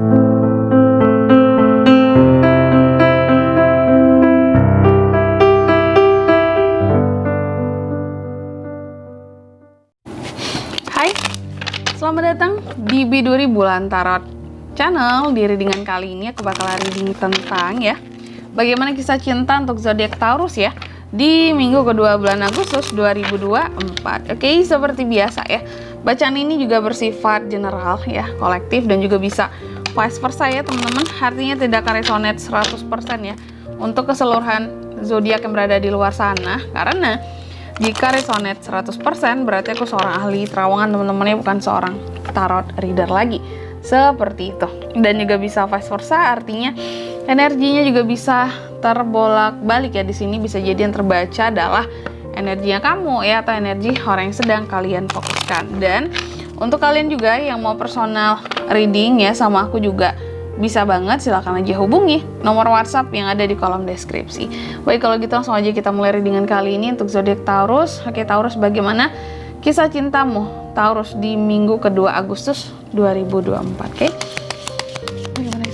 Hai, selamat datang di Biduri Bulan Tarot Channel. Di readingan kali ini aku bakal reading tentang bagaimana kisah cinta untuk zodiak Taurus ya di minggu kedua bulan Agustus 2024. Oke, seperti biasa ya, bacaan ini juga bersifat general ya, kolektif, dan juga bisa vice versa ya teman-teman. Artinya tidak akan resonate 100% ya untuk keseluruhan zodiak yang berada di luar sana, karena jika resonate 100% berarti aku seorang ahli terawangan teman-temannya, bukan seorang tarot reader lagi. Seperti itu. Dan juga bisa vice versa, artinya energinya juga bisa terbolak-balik ya. Di sini bisa jadi yang terbaca adalah energinya kamu ya, atau energi orang yang sedang kalian fokuskan. Dan untuk kalian juga yang mau personal reading ya sama aku juga bisa banget, silahkan aja hubungi nomor WhatsApp yang ada di kolom deskripsi. Baik, kalau gitu langsung aja kita mulai readingan kali ini untuk zodiak Taurus. Oke Taurus, bagaimana kisah cintamu Taurus di minggu kedua Agustus 2024? Oke. Bagaimana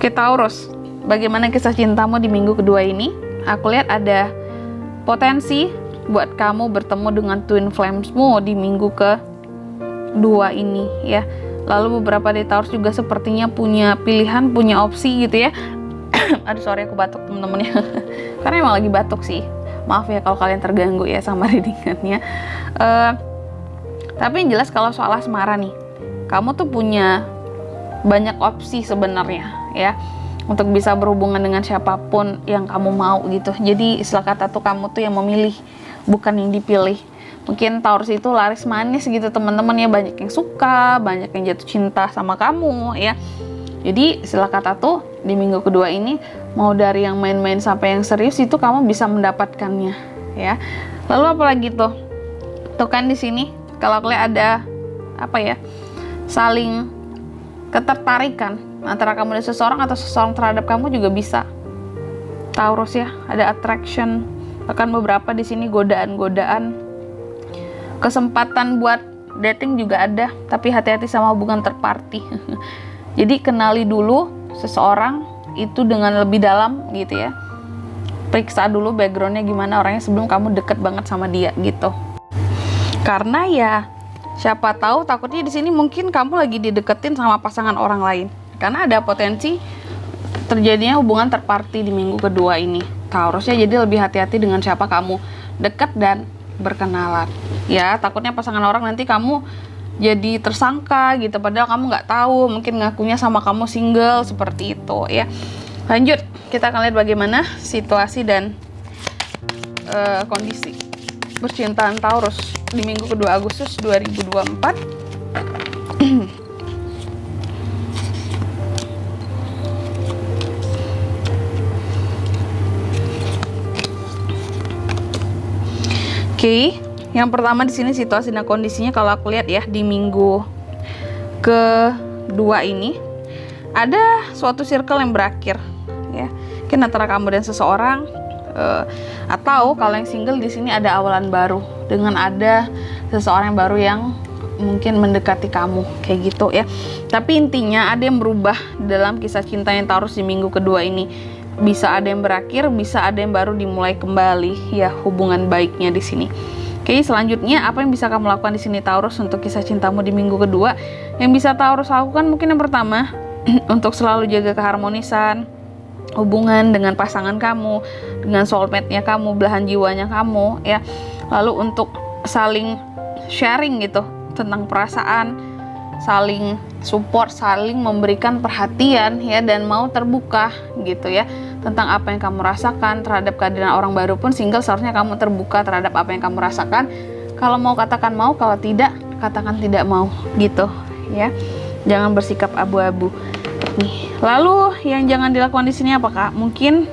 Oke Taurus, bagaimana kisah cintamu di minggu kedua ini? Aku lihat ada potensi buat kamu bertemu dengan twin flamesmu di minggu kedua ini ya. Lalu beberapa dari Taurus juga sepertinya punya pilihan, punya opsi gitu ya. Aduh sorry aku batuk temen-temen ya. Karena emang lagi batuk sih. Maaf ya kalau kalian terganggu ya sama readingannya. Tapi yang jelas kalau soal asmara nih, kamu tuh punya banyak opsi sebenarnya ya untuk bisa berhubungan dengan siapapun yang kamu mau gitu. Jadi istilah kata tuh kamu tuh yang memilih, bukan yang dipilih. Mungkin Taurus itu laris manis gitu teman-teman ya, banyak yang suka, banyak yang jatuh cinta sama kamu ya. Jadi istilah kata tuh di minggu kedua ini, mau dari yang main-main sampai yang serius itu kamu bisa mendapatkannya ya. Lalu apalagi tuh kan di sini kalau kalian ada saling ketertarikan antara kamu dan seseorang, atau seseorang terhadap kamu juga bisa Taurus ya. Ada attraction, bahkan beberapa di sini godaan-godaan, kesempatan buat dating juga ada, tapi hati-hati sama hubungan third party. Jadi kenali dulu seseorang itu dengan lebih dalam gitu ya, periksa dulu backgroundnya gimana orangnya sebelum kamu deket banget sama dia gitu. Karena ya siapa tahu takutnya di sini mungkin kamu lagi dideketin sama pasangan orang lain, karena ada potensi terjadinya hubungan third party di minggu kedua ini Taurusnya. Jadi lebih hati-hati dengan siapa kamu dekat dan berkenalan ya. Takutnya pasangan orang nanti kamu jadi tersangka gitu, padahal kamu nggak tahu, mungkin ngakunya sama kamu single, seperti itu ya. Lanjut, kita akan lihat bagaimana situasi dan kondisi percintaan Taurus di minggu kedua Agustus 2024. Oke, yang pertama di sini situasi dan kondisinya kalau aku lihat ya di minggu kedua ini ada suatu circle yang berakhir ya. Mungkin antara kamu dan seseorang, atau kalau yang single di sini ada awalan baru dengan ada seseorang baru yang mungkin mendekati kamu kayak gitu ya. Tapi intinya ada yang berubah dalam kisah cintanya Taurus di minggu kedua ini. Bisa ada yang berakhir, bisa ada yang baru dimulai kembali ya, hubungan baiknya di sini. Oke, selanjutnya apa yang bisa kamu lakukan di sini Taurus untuk kisah cintamu di minggu kedua? Yang bisa Taurus lakukan mungkin yang pertama untuk selalu jaga keharmonisan hubungan dengan pasangan kamu, dengan soulmate-nya kamu, belahan jiwanya kamu ya. Lalu untuk saling sharing gitu tentang perasaan, saling support, saling memberikan perhatian ya, dan mau terbuka gitu ya tentang apa yang kamu rasakan terhadap kehadiran orang baru. Pun single seharusnya kamu terbuka terhadap apa yang kamu rasakan. Kalau mau katakan mau, kalau tidak katakan tidak mau gitu ya. Jangan bersikap abu-abu nih. Lalu yang jangan dilakukan di sini apa Kak? Mungkin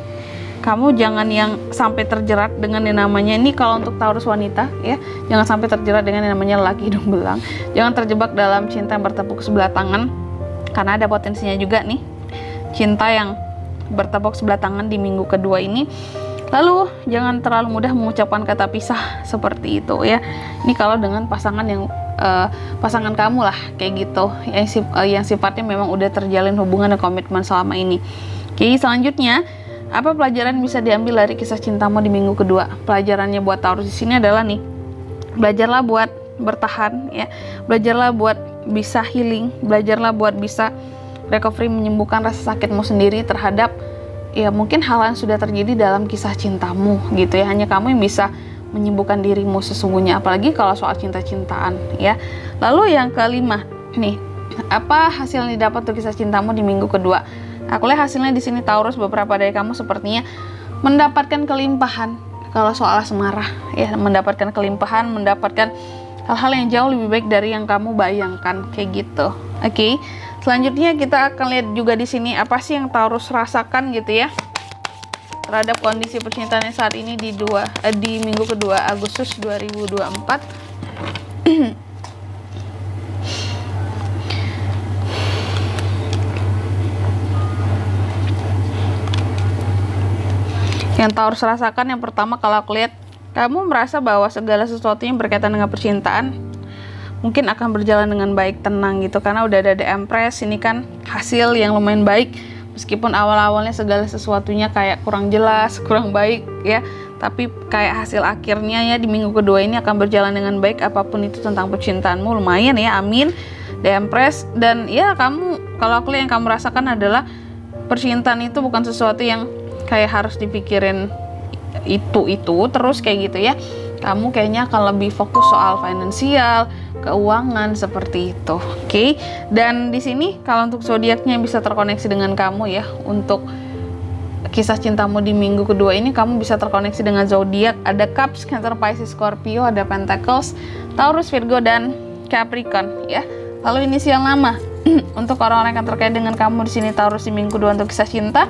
kamu jangan yang sampai terjerat dengan yang namanya, ini kalau untuk Taurus wanita ya, jangan sampai terjerat dengan yang namanya laki hidung belang. Jangan terjebak dalam cinta yang bertepuk sebelah tangan, karena ada potensinya juga nih cinta yang bertepuk sebelah tangan di minggu kedua ini. Lalu jangan terlalu mudah mengucapkan kata pisah seperti itu ya. Ini kalau dengan pasangan yang pasangan kamu lah kayak gitu, yang sifatnya memang udah terjalin hubungan dan komitmen selama ini. Oke, selanjutnya apa pelajaran bisa diambil dari kisah cintamu di minggu kedua? Pelajarannya buat Taurus di sini adalah nih, belajarlah buat bertahan ya, belajarlah buat bisa healing, belajarlah buat bisa recovery, menyembuhkan rasa sakitmu sendiri terhadap ya mungkin hal yang sudah terjadi dalam kisah cintamu gitu ya. Hanya kamu yang bisa menyembuhkan dirimu sesungguhnya, apalagi kalau soal cinta-cintaan ya. Lalu yang kelima nih, apa hasil yang didapat untuk kisah cintamu di minggu kedua? Aku lihat hasilnya di sini Taurus, beberapa dari kamu sepertinya mendapatkan kelimpahan kalau soal asmara ya, mendapatkan kelimpahan, mendapatkan hal-hal yang jauh lebih baik dari yang kamu bayangkan kayak gitu. Oke. Selanjutnya kita akan lihat juga di sini apa sih yang Taurus rasakan gitu ya terhadap kondisi percintaannya saat ini di minggu kedua Agustus 2024. Yang Taurus rasakan yang pertama, kalau aku lihat kamu merasa bahwa segala sesuatu yang berkaitan dengan percintaan mungkin akan berjalan dengan baik, tenang gitu, karena udah ada The Empress. Ini kan hasil yang lumayan baik, meskipun awal-awalnya segala sesuatunya kayak kurang jelas, kurang baik ya, tapi kayak hasil akhirnya ya di minggu kedua ini akan berjalan dengan baik. Apapun itu tentang percintaanmu, lumayan ya, amin. The Empress. Dan ya kamu, kalau aku lihat yang kamu rasakan adalah percintaan itu bukan sesuatu yang kayak harus dipikirin itu terus kayak gitu ya. Kamu kayaknya akan lebih fokus soal finansial, keuangan seperti itu. Oke. Dan di sini kalau untuk zodiaknya bisa terkoneksi dengan kamu ya, untuk kisah cintamu di minggu kedua ini kamu bisa terkoneksi dengan zodiak. Ada Cups, Cancer, Pisces, Scorpio, ada Pentacles, Taurus, Virgo, dan Capricorn ya. Lalu inisial nama untuk orang-orang yang terkait dengan kamu di sini Taurus di minggu kedua untuk kisah cinta,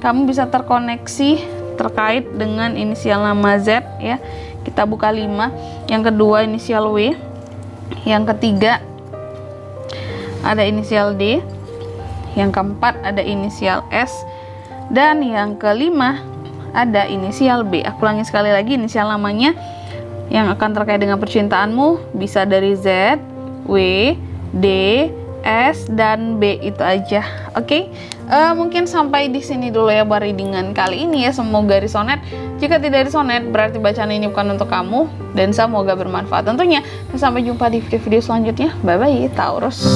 kamu bisa terkoneksi terkait dengan inisial nama Z ya. Kita buka 5. Yang kedua inisial W. Yang ketiga ada inisial D. Yang keempat ada inisial S. Dan yang kelima ada inisial B. Aku ulangi sekali lagi, inisial namanya yang akan terkait dengan percintaanmu bisa dari Z, W, D, S, dan B, itu aja. Oke. Mungkin sampai di sini dulu ya readingan kali ini ya. Semoga resonate. Jika tidak resonate berarti bacaan ini bukan untuk kamu, dan semoga bermanfaat tentunya. Dan sampai jumpa di video-video selanjutnya. Bye bye Taurus.